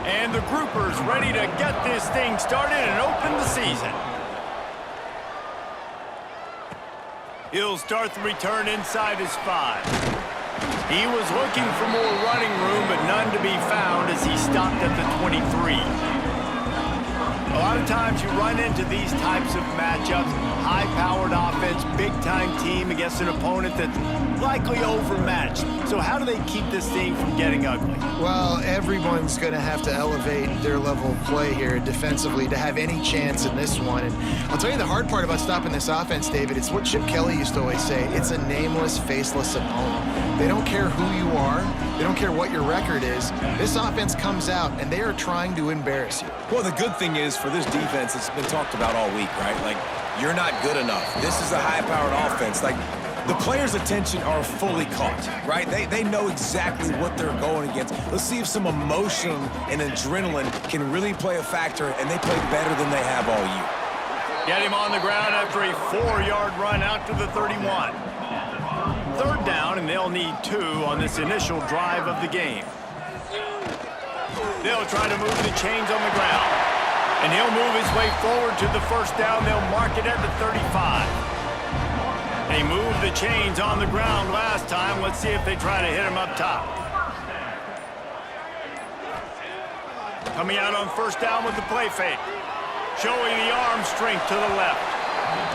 And the groupers ready to get this thing started and open the season. He'll start the return inside his 5. He was looking for more running room, but none to be found as he stopped at the 23. A lot of times you run into these types of matchups, high-powered offense, big-time team against an opponent that's likely overmatched. So how do they keep this thing from getting ugly? Well, everyone's going to have to elevate their level of play here defensively to have any chance in this one. And I'll tell you the hard part about stopping this offense, David, it's what Chip Kelly used to always say. It's a nameless, faceless opponent. They don't care who you are. They don't care what your record is. This offense comes out, and they are trying to embarrass you. Well, the good thing is for this defense, it's been talked about all week, right? Like, you're not good enough. This is a high-powered offense. Like, the players' attention are fully caught, right? They know exactly what they're going against. Let's see if some emotion and adrenaline can really play a factor, and they play better than they have all year. Get him on the ground after a 4-yard run out to the 31. 3rd down, and they'll need 2 on this initial drive of the game. They'll try to move the chains on the ground. And he'll move his way forward to the 1st down. They'll mark it at the 35. They moved the chains on the ground last time. Let's see if they try to hit him up top. Coming out on 1st down with the play fake. Showing the arm strength to the left.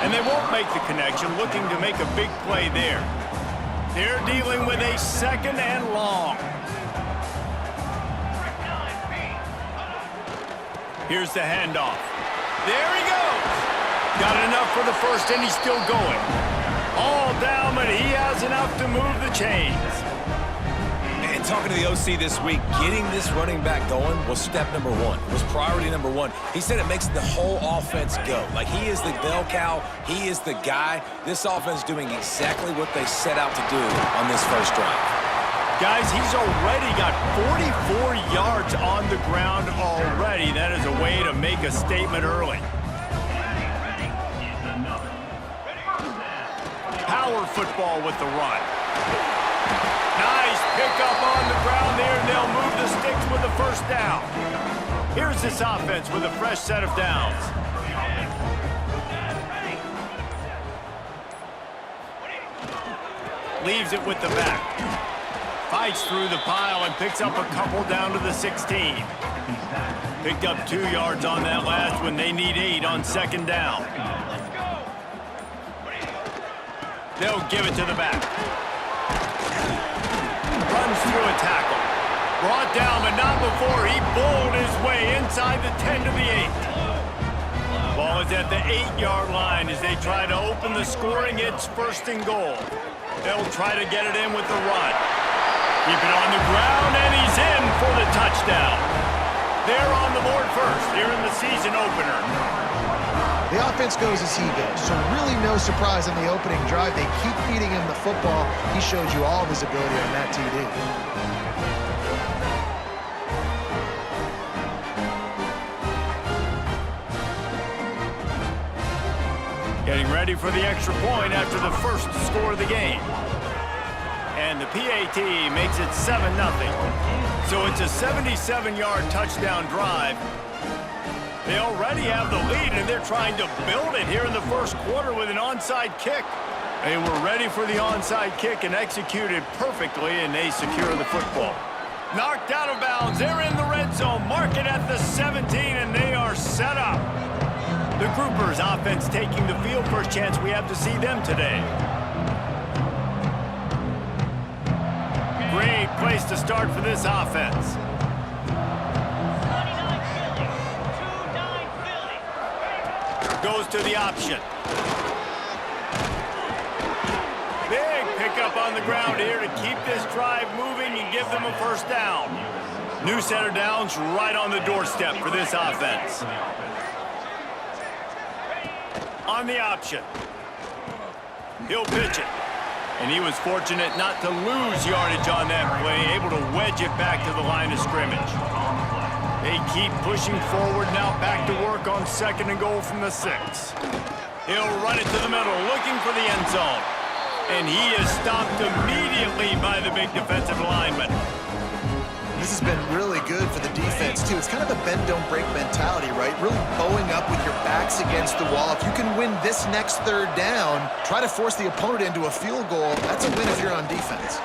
And they won't make the connection, looking to make a big play there. They're dealing with a 2nd and long. Here's the handoff. There he goes. Got enough for the 1st, and he's still going. All down, but he has enough to move the chains. And talking to the OC this week, getting this running back going was step number 1. It was priority number 1. He said it makes the whole offense go. Like, he is the bell cow. He is the guy. This offense doing exactly what they set out to do on this 1st drive. Guys, he's already got 44 yards on the ground already. That is a way to make a statement early. Power football with the run. Nice pickup on the ground there, and they'll move the sticks with the 1st down. Here's this offense with a fresh set of downs. Leaves it with the back. Fights through the pile and picks up a couple down to the 16. Picked up 2 yards on that last one. They need 8 on 2nd down. They'll give it to the back. Runs through a tackle. Brought down, but not before he bowled his way inside the 10 to the 8. Ball is at the 8-yard line as they try to open the scoring. It's 1st and goal. They'll try to get it in with the run. Keep it on the ground, and he's in for the touchdown. They're on the board first here in the season opener. The offense goes as he goes, so really no surprise on the opening drive. They keep feeding him the football. He showed you all of his ability on that TD. Getting ready for the extra point after the 1st score of the game. And the PAT makes it 7-0. So it's a 77-yard touchdown drive. They already have the lead, and they're trying to build it here in the 1st quarter with an onside kick. They were ready for the onside kick and executed perfectly, and they secure the football. Knocked out of bounds. They're in the red zone. Mark it at the 17, and they are set up. The groupers offense taking the field. First chance we have to see them today. Great place to start for this offense. Goes to the option. Big pickup on the ground here to keep this drive moving and give them a 1st down. New set of downs right on the doorstep for this offense. On the option. He'll pitch it. And he was fortunate not to lose yardage on that play, able to wedge it back to the line of scrimmage. They keep pushing forward now, back to work on 2nd and goal from the 6. He'll run it to the middle, looking for the end zone. And he is stopped immediately by the big defensive lineman. This has been really good for the defense, too. It's kind of a bend-don't-break mentality, right? Really bowing up with your backs against the wall. If you can win this next third down, try to force the opponent into a field goal. That's a win if you're on defense.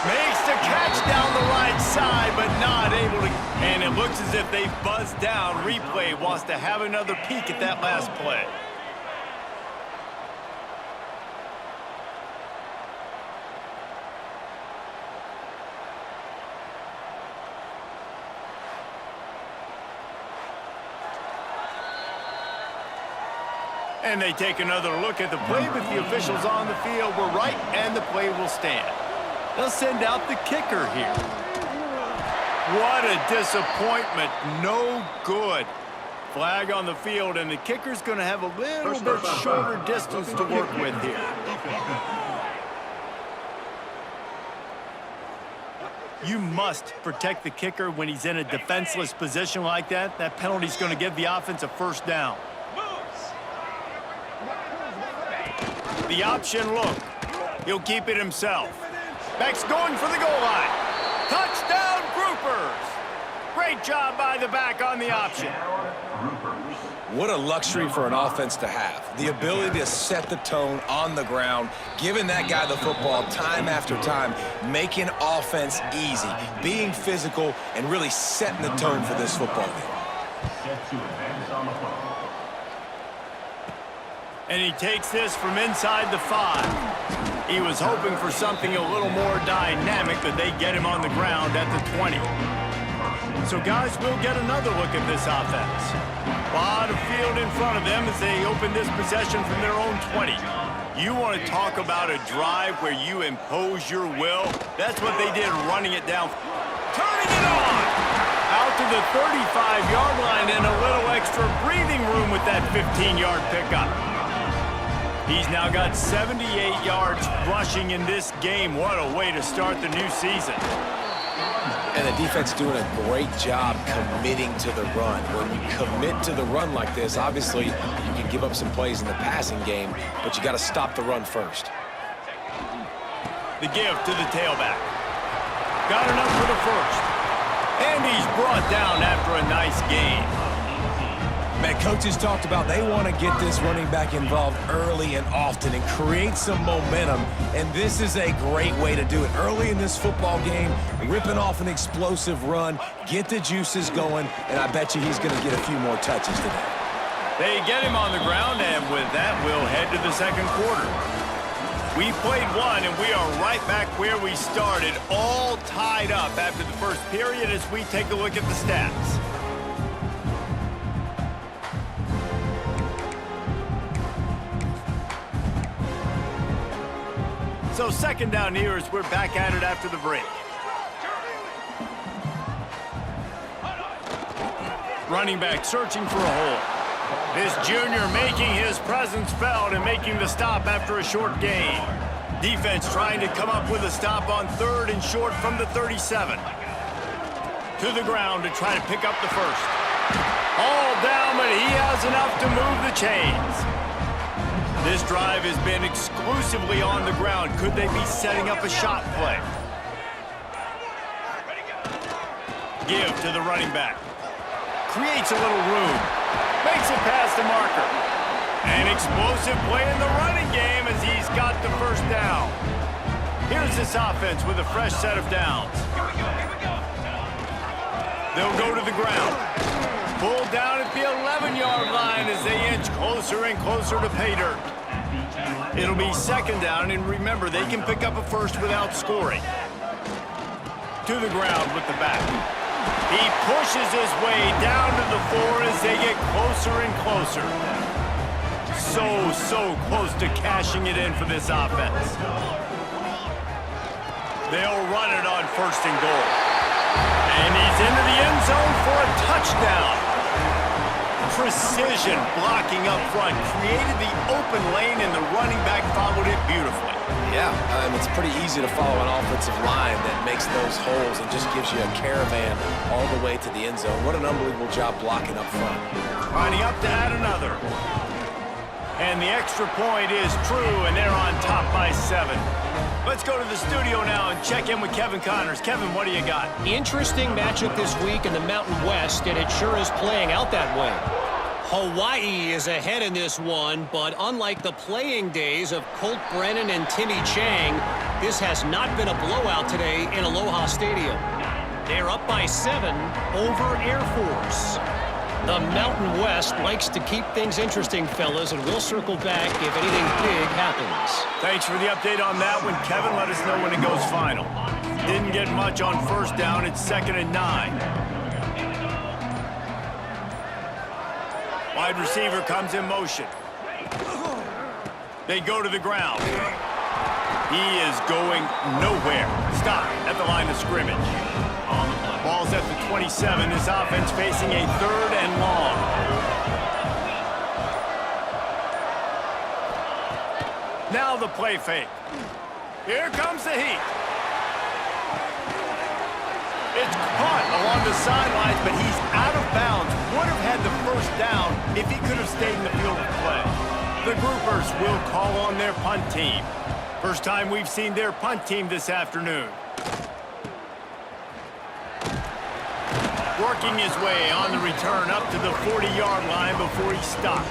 Makes the catch down the right side, but not able to. And it looks as if they've buzzed down. Replay wants to have another peek at that last play. And they take another look at the play, but the officials on the field were right, and the play will stand. They'll send out the kicker here. What a disappointment. No good. Flag on the field, and the kicker's going to have a little bit shorter distance to work with here. You must protect the kicker when he's in a defenseless position like that. That penalty's going to give the offense a first down. The option look. He'll keep it himself. Beck's going for the goal line. Touchdown, Groupers. Great job by the back on the option. What a luxury for an offense to have. The ability to set the tone on the ground, giving that guy the football time after time, making offense easy, being physical, and really setting the tone for this football game. And he takes this from inside the 5. He was hoping for something a little more dynamic, but they get him on the ground at the 20. So, guys, we'll get another look at this offense. A lot of field in front of them as they open this possession from their own 20. You want to talk about a drive where you impose your will? That's what they did, running it down. Turning it on! Out to the 35-yard line and a little extra breathing room with that 15-yard pickup. He's now got 78 yards rushing in this game. What a way to start the new season. And the defense doing a great job committing to the run. When you commit to the run like this, obviously you can give up some plays in the passing game, but you got to stop the run first. The give to the tailback. Got enough for the first. And he's brought down after a nice gain. Man, coaches talked about they want to get this running back involved early and often and create some momentum, and this is a great way to do it. Early in this football game, ripping off an explosive run, get the juices going, and I bet you he's going to get a few more touches today. They get him on the ground, and with that, we'll head to the second quarter. We played one, and we are right back where we started, all tied up after the first period as we take a look at the stats. So second down here as we're back at it after the break. Running back searching for a hole. This junior making his presence felt and making the stop after a short gain. Defense trying to come up with a stop on third and short from the 37. To the ground to try to pick up the first. All down, but he has enough to move the chains. This drive has been exclusively on the ground. Could they be setting up a shot play? Give to the running back. Creates a little room. Makes it past the marker. An explosive play in the running game as he's got the first down. Here's this offense with a fresh set of downs. They'll go to the ground. Pulled down at the 11-yard line as they inch closer and closer to pay dirt. It'll be second down, and remember, they can pick up a first without scoring. To the ground with the back. He pushes his way down to the 4 as they get closer and closer. So close to cashing it in for this offense. They'll run it on first and goal. And he's into the end zone for a touchdown. Precision blocking up front created the open lane, and the running back followed it beautifully. Yeah, it's pretty easy to follow an offensive line that makes those holes and just gives you a caravan all the way to the end zone. What an unbelievable job blocking up front. Lining up to add another. And the extra point is true, and they're on top by 7. Let's go to the studio now and check in with Kevin Connors. Kevin, what do you got? Interesting matchup this week in the Mountain West, and it sure is playing out that way. Hawaii is ahead in this one, but unlike the playing days of Colt Brennan and Timmy Chang, this has not been a blowout today in Aloha Stadium. They're up by 7 over Air Force. The Mountain West likes to keep things interesting, fellas, and we'll circle back if anything big happens. Thanks for the update on that one, Kevin. Let us know when it goes final. Didn't get much on first down. It's 2nd and 9. Wide receiver comes in motion. They go to the ground. He is going nowhere. Stop at the line of scrimmage. Ball's at the 27. This offense facing a 3rd and long. Now the play fake. Here comes the heat. It's caught along the sidelines, but he's out of bounds. Would have had the first down if he could have stayed in the field of play. The groupers will call on their punt team. First time we've seen their punt team this afternoon. Working his way on the return up to the 40-yard line before he stopped.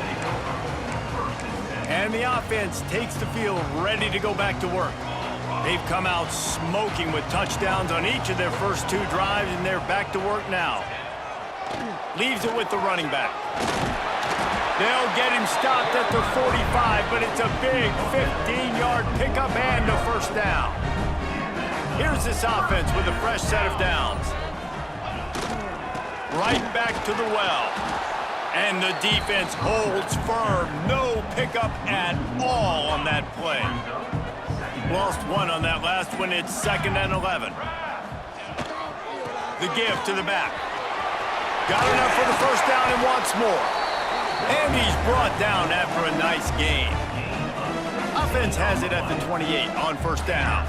And the offense takes the field ready to go back to work. They've come out smoking with touchdowns on each of their first 2 drives, and they're back to work now. Leaves it with the running back. They'll get him stopped at the 45, but it's a big 15-yard pickup and a first down. Here's this offense with a fresh set of downs. Right back to the well. And the defense holds firm. No pickup at all on that play. Lost 1 on that last one. It's 2nd and 11. The give to the back. Got enough for the first down and wants more. And he's brought down after a nice gain. Offense has it at the 28 on first down.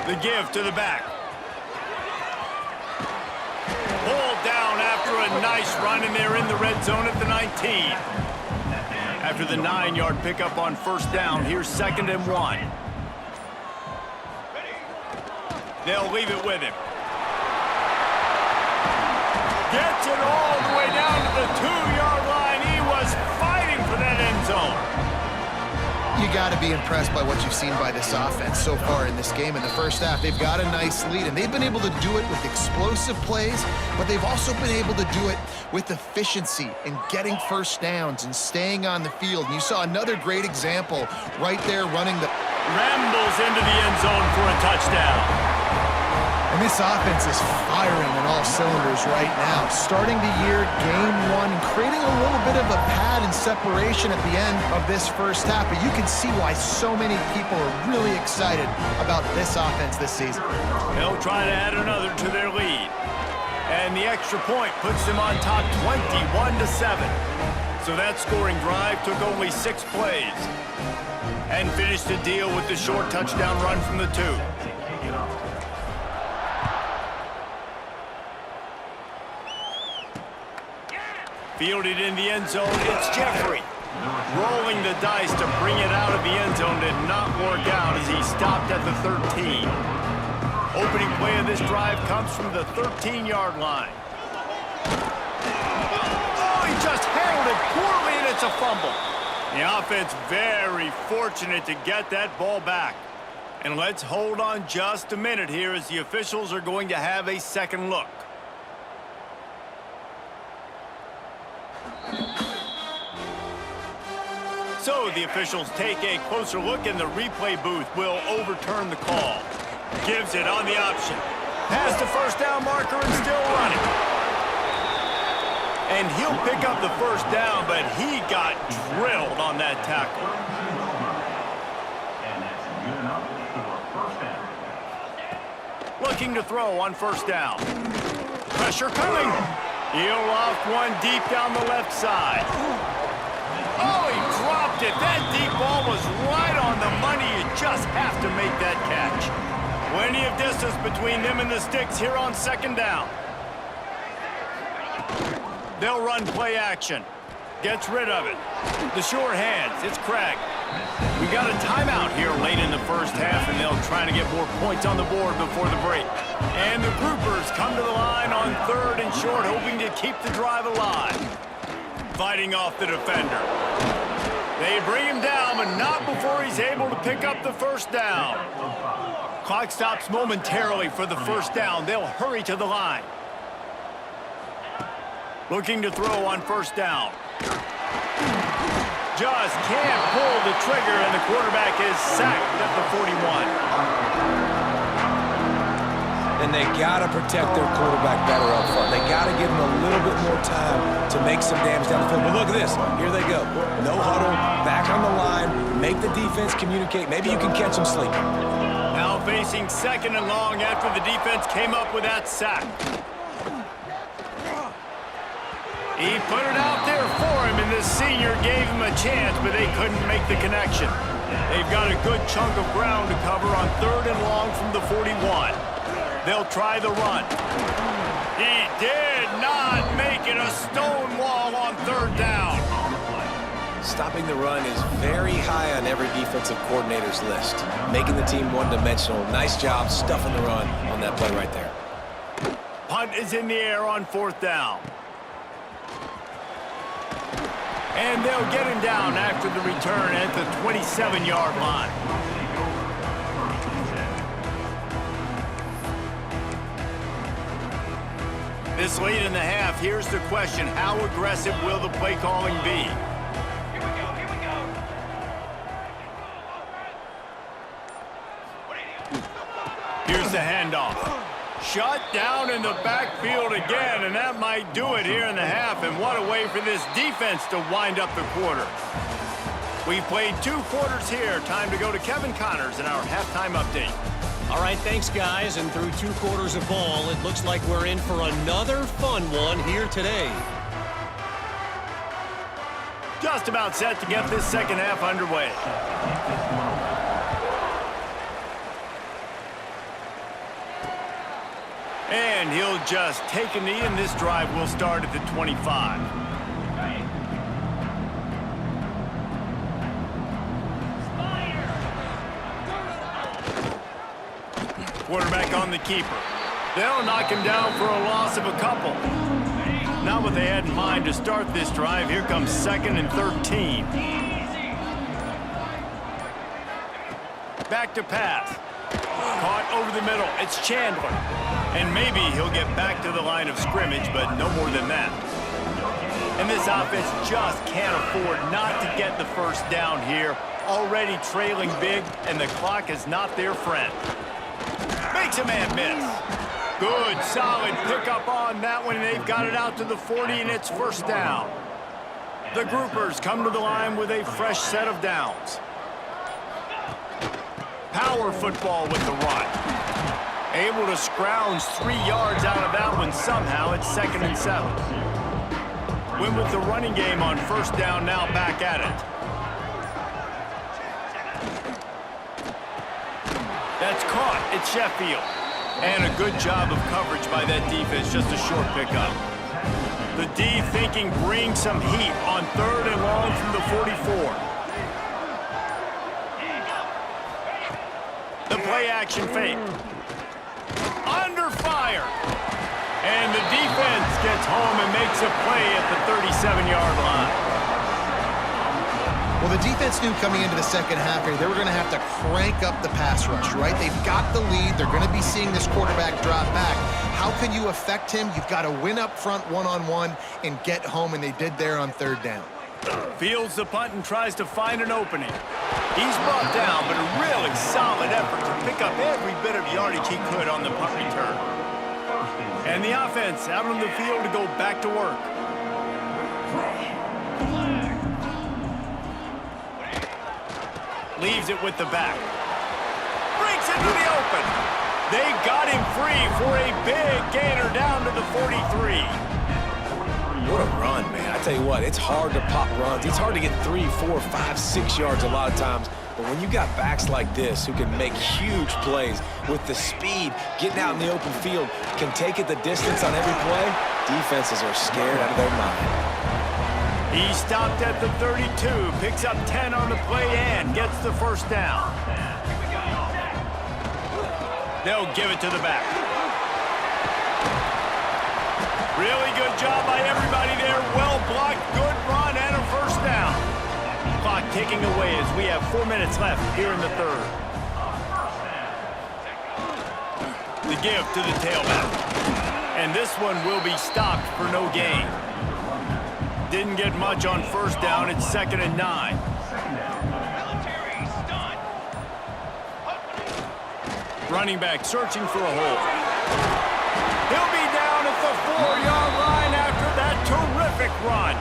The give to the back. Pulled down after a nice run, and they're in the red zone at the 19. After the 9-yard pickup on first down, here's 2nd and 1. They'll leave it with him. Gets it all the way down to the 2-yard line. He was fighting for that end zone. You got to be impressed by what you've seen by this offense so far in this game. In the first half, they've got a nice lead, and they've been able to do it with explosive plays, but they've also been able to do it with efficiency and getting first downs and staying on the field. And you saw another great example right there running the... Rambles into the end zone for a touchdown. And this offense is firing on all cylinders right now. Starting the year, game 1, and creating a little bit of a pad and separation at the end of this first half. But you can see why so many people are really excited about this offense this season. They'll try to add another to their lead. And the extra point puts them on top 21-7. So that scoring drive took only 6 plays. And finished the deal with the short touchdown run from the 2. Fielded in the end zone, it's Jeffrey. Rolling the dice to bring it out of the end zone did not work out as he stopped at the 13. Opening play of this drive comes from the 13-yard line. Oh, he just handled it poorly, and it's a fumble. The offense very fortunate to get that ball back. And let's hold on just a minute here as the officials are going to have a second look. So the officials take a closer look, and the replay booth will overturn the call. Gives it on the option. Past the first down marker and still running. And he'll pick up the first down, but he got drilled on that tackle. Looking to throw on first down. Pressure coming. He'll loft one deep down the left side. Oh, he dropped it. That deep ball was right on the money. You just have to make that catch. Plenty of distance between them and the sticks here on second down. They'll run play action. Gets rid of it. The sure hands. It's Craig. We We've got a timeout here late in the first half, and they'll try to get more points on the board before the break. And the groupers come to the line on 3rd and short, hoping to keep the drive alive. Fighting off the defender. They bring him down, but not before he's able to pick up the first down. Clock stops momentarily for the first down. They'll hurry to the line. Looking to throw on first down. Just can't pull the trigger, and the quarterback is sacked at the 41. And they got to protect their quarterback better up front. They got to give him a little bit more time to make some damage down the field. But look at this. Here they go. No huddle, back on the line, make the defense communicate. Maybe you can catch them sleeping. Now facing 2nd and long after the defense came up with that sack. He put it out there for him, and the senior gave him a chance, but they couldn't make the connection. They've got a good chunk of ground to cover on 3rd and long from the 41. They'll try the run. He did not make it. A stone wall on 3rd down. Stopping the run is very high on every defensive coordinator's list. Making the team one-dimensional. Nice job stuffing the run on that play right there. Punt is in the air on 4th down. And they'll get him down after the return at the 27-yard line. This late in the half, here's the question. How aggressive will the play calling be? Here's the handoff. Shut down in the backfield again, and that might do it here in the half. And what a way for this defense to wind up the quarter. We've played 2 quarters here. Time to go to Kevin Connors in our halftime update. All right, thanks, guys. And through 2 quarters of ball, it looks like we're in for another fun one here today. Just about set to get this second half underway. And he'll just take a knee, and this drive will start at the 25. Quarterback on the keeper. They'll knock him down for a loss of a couple. Not what they had in mind to start this drive. Here comes 2nd and 13. Back to pass. Caught over the middle. It's Chandler. And maybe he'll get back to the line of scrimmage, but no more than that. And this offense just can't afford not to get the first down here. Already trailing big, and the clock is not their friend. Makes a man miss. Good, solid pickup on that one, and they've got it out to the 40, and it's first down. The groupers come to the line with a fresh set of downs. Power football with the run. Able to scrounge 3 yards out of that one somehow. It's 2nd and 7. Win with the running game on first down, now back at it. That's caught. It's Sheffield. And a good job of coverage by that defense. Just a short pickup. The D thinking bring some heat on 3rd and long from the 44. The play action fake. Under fire. And the defense gets home and makes a play at the 37-yard line. Well, the defense knew coming into the second half here, they were going to have to crank up the pass rush, right? They've got the lead. They're going to be seeing this quarterback drop back. How can you affect him? You've got to win up front one-on-one and get home, and they did there on 3rd down. Fields the punt and tries to find an opening. He's brought down, but a really solid effort to pick up every bit of yardage he could on the punt return. And the offense out on the field to go back to work. Leaves it with the back. Breaks into the open. They got him free for a big gainer down to the 43. What a run, man. I tell you what, it's hard to pop runs. It's hard to get 3, 4, 5, 6 yards a lot of times. But when you got backs like this who can make huge plays with the speed, getting out in the open field, can take it the distance on every play, defenses are scared out of their mind. He stopped at the 32, picks up 10 on the play and gets the first down. They'll give it to the back. Really good job by everybody there. Well blocked, good run, and a first down. Clock ticking away as we have 4 minutes left here in the third. The give to the tailback. And this one will be stopped for no gain. Didn't get much on first down. It's 2nd and 9. Running back searching for a hole. He'll be down at the 4-yard line after that terrific run.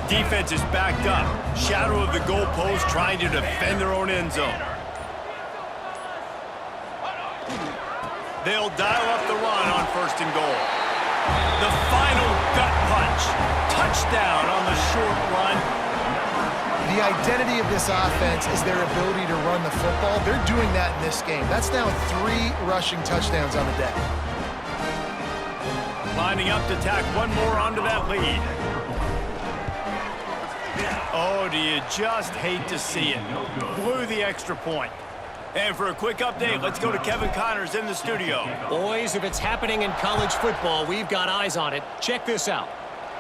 Defense is backed up. Shadow of the goalpost trying to defend their own end zone. They'll dial up the run on 1st and goal. The final gut punch. Touchdown on the short run. The identity of this offense is their ability to run the football. They're doing that in this game. That's now 3 rushing touchdowns on the day. Lining up to tack one more onto that lead. Oh, do you just hate to see it? Blew the extra point. And for a quick update, let's go to Kevin Connors in the studio. Boys, if it's happening in college football, we've got eyes on it. Check this out.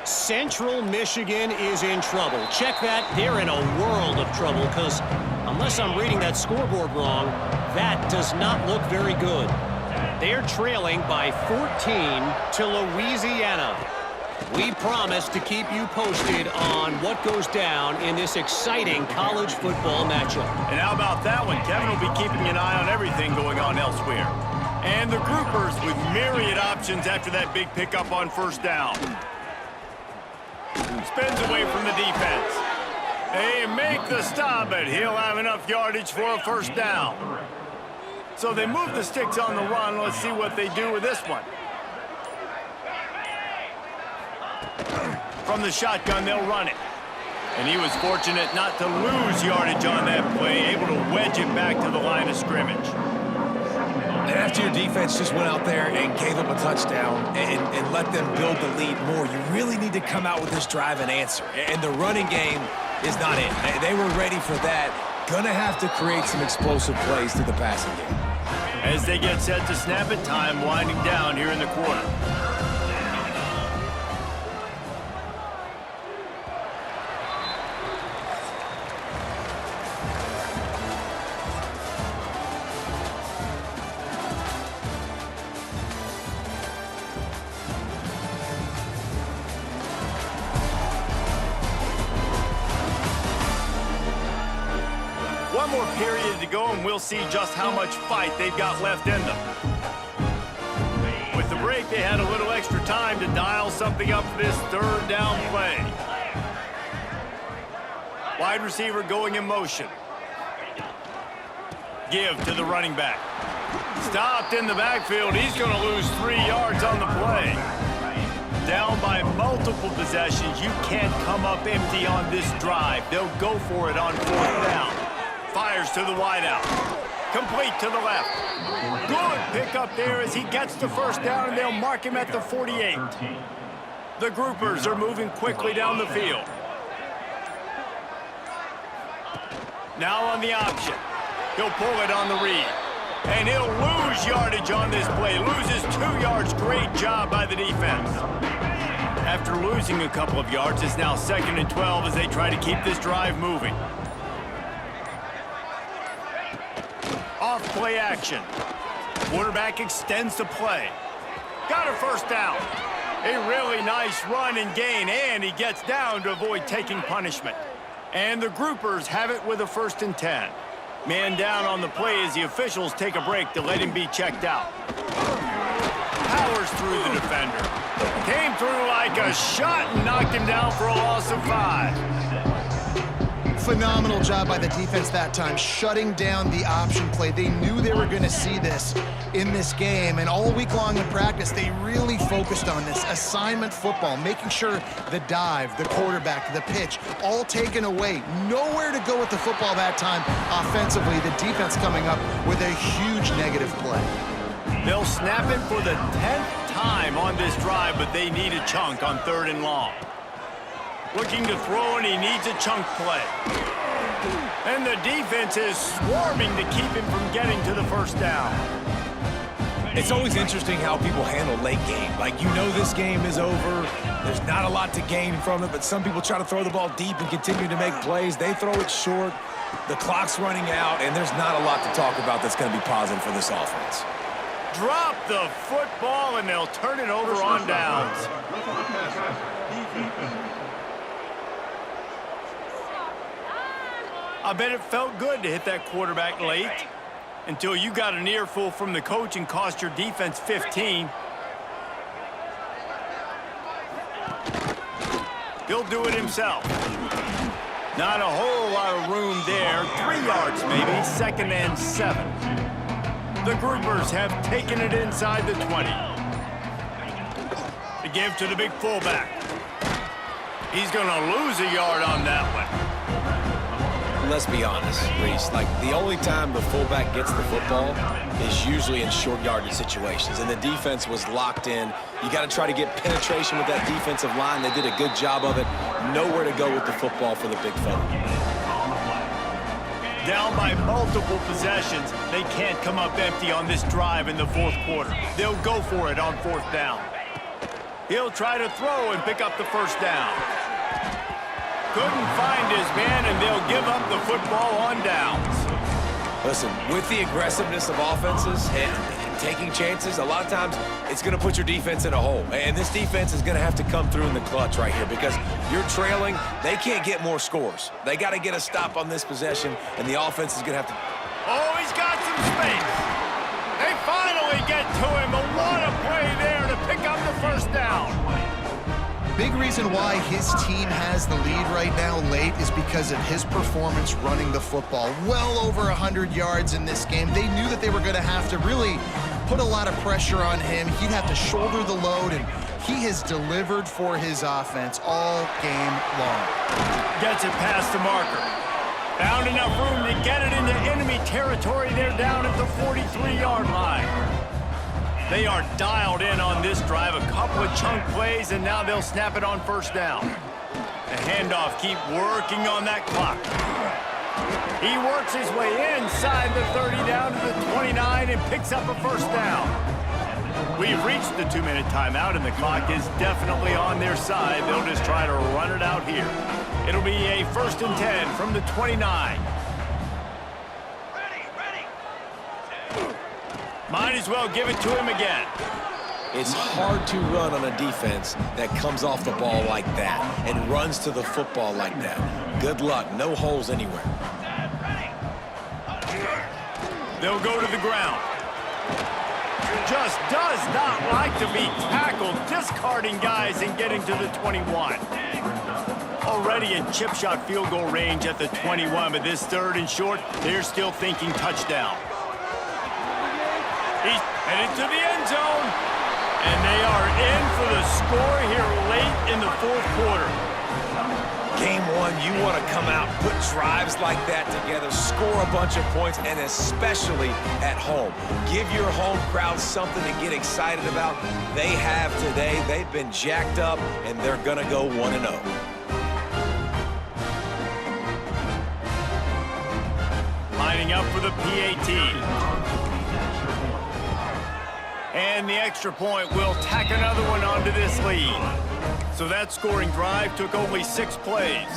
Central Michigan is in trouble. Check that. They're in a world of trouble because unless I'm reading that scoreboard wrong, that does not look very good. They're trailing by 14 to Louisiana. We promise to keep you posted on what goes down in this exciting college football matchup. And how about that one? Kevin will be keeping an eye on everything going on elsewhere. And the groupers with myriad options after that big pickup on first down. Spins away from the defense. They make the stop, but he'll have enough yardage for a first down. So they move the sticks on the run. Let's see what they do with this one. From the shotgun, they'll run it. And he was fortunate not to lose yardage on that play, able to wedge it back to the line of scrimmage. And after your defense just went out there and gave them a touchdown and let them build the lead more, you really need to come out with this drive and answer. And the running game is not it. They were ready for that. Gonna have to create some explosive plays through the passing game. As they get set to snap it, time winding down here in the quarter. One more period to go, and we'll see just how much fight they've got left in them. With the break, they had a little extra time to dial something up for this 3rd down play. Wide receiver going in motion. Give to the running back. Stopped in the backfield. He's going to lose 3 yards on the play. Down by multiple possessions. You can't come up empty on this drive. They'll go for it on 4th down. Fires to the wideout. Complete to the left. Good pickup there as he gets the first down, and they'll mark him at the 48. The groupers are moving quickly down the field. Now on the option. He'll pull it on the read. And he'll lose yardage on this play. Loses 2 yards. Great job by the defense. After losing a couple of yards, it's now 2nd and 12 as they try to keep this drive moving. Off play action. Quarterback extends the play. Got a first down. A really nice run and gain, and he gets down to avoid taking punishment. And the groupers have it with a 1st and 10. Man down on the play as the officials take a break to let him be checked out. Powers through the defender. Came through like a shot and knocked him down for a loss of 5. Phenomenal job by the defense that time, shutting down the option play. They knew they were going to see this in this game, and all week long in practice, they really focused on this assignment football, making sure the dive, the quarterback, the pitch, all taken away. Nowhere to go with the football that time offensively. The defense coming up with a huge negative play. They'll snap it for the 10th time on this drive, but they need a chunk on 3rd and long. Looking to throw, and he needs a chunk play. And the defense is swarming to keep him from getting to the first down. It's always interesting how people handle late game. Like, you know this game is over. There's not a lot to gain from it, but some people try to throw the ball deep and continue to make plays. They throw it short. The clock's running out, and there's not a lot to talk about that's going to be positive for this offense. Drop the football, and they'll turn it over on downs. I bet it felt good to hit that quarterback late until you got an earful from the coach and cost your defense 15. He'll do it himself. Not a whole lot of room there. 3 yards maybe, 2nd and 7. The groupers have taken it inside the 20. The give to the big fullback. He's going to lose a yard on that one. Let's be honest, Reese. Like, the only time the fullback gets the football is usually in short yardage situations, and the defense was locked in. You got to try to get penetration with that defensive line. They did a good job of it. Nowhere to go with the football for the big fella. Down by multiple possessions, they can't come up empty on this drive in the 4th quarter. They'll go for it on 4th down. He'll try to throw and pick up the first down. Couldn't find his man, and they'll give up the football on downs. Listen, with the aggressiveness of offenses and taking chances, a lot of times it's going to put your defense in a hole. And this defense is going to have to come through in the clutch right here because you're trailing. They can't get more scores. They got to get a stop on this possession, and the offense is going to have to... Oh, he's got some space. They finally get to him. But what a play there to pick up the first down. Big reason why his team has the lead right now late is because of his performance running the football. Well over 100 yards in this game. They knew that they were going to have to really put a lot of pressure on him. He'd have to shoulder the load, and he has delivered for his offense all game long. Gets it past the marker. Found enough room to get it into enemy territory. They're down at the 43-yard line. They are dialed in on this drive, a couple of chunk plays, and now they'll snap it on first down. The handoff, keep working on that clock. He works his way inside the 30 down to the 29 and picks up a first down. We've reached the 2-minute timeout, and the clock is definitely on their side. They'll just try to run it out here. It'll be a 1st and 10 from the 29. Might as well give it to him again. It's hard to run on a defense that comes off the ball like that and runs to the football like that. Good luck. No holes anywhere. They'll go to the ground. Just does not like to be tackled, discarding guys and getting to the 21. Already in chip shot field goal range at the 21, but this 3rd and short, they're still thinking touchdown. He's headed to the end zone, and they are in for the score here late in the 4th quarter. Game 1, you want to come out, put drives like that together, score a bunch of points, and especially at home. Give your home crowd something to get excited about. They have today. They've been jacked up, and they're going to go 1-0. Lining up for the PAT. And the extra point will tack another one onto this lead. So that scoring drive took only 6 plays.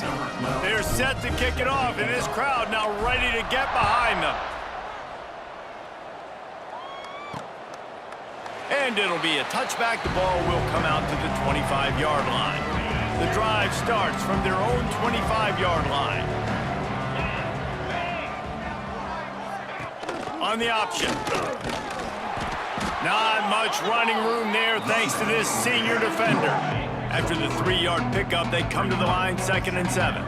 They're set to kick it off, and this crowd now ready to get behind them. And it'll be a touchback. The ball will come out to the 25-yard line. The drive starts from their own 25-yard line. On the option. Not much running room there thanks to this senior defender. After the 3-yard pickup, they come to the line 2nd and 7.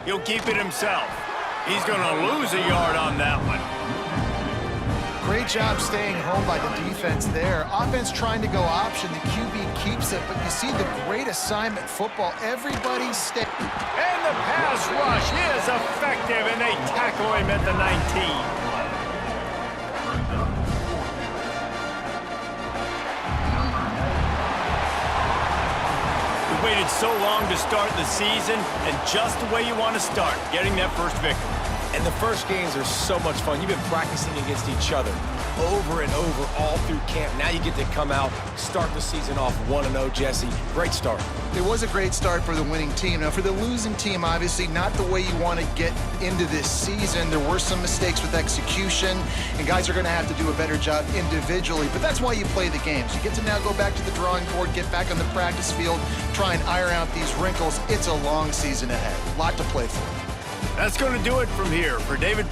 He'll keep it himself. He's going to lose a yard on that one. Great job staying home by the defense there. Offense trying to go option. The QB keeps it, but you see the great assignment football. Everybody's staying. And the pass rush is effective, and they tackle him at the 19. waited so long to start the season, and just the way you want to start, getting that first victory. And the first games are so much fun. You've been practicing against each other over and over all through camp. Now you get to come out, start the season off 1-0, Jesse. Great start. It was a great start for the winning team. Now, for the losing team, obviously not the way you want to get into this season. There were some mistakes with execution, and guys are going to have to do a better job individually. But that's why you play the games. You get to now go back to the drawing board, get back on the practice field, try and iron out these wrinkles. It's a long season ahead. A lot to play for. That's going to do it from here. For David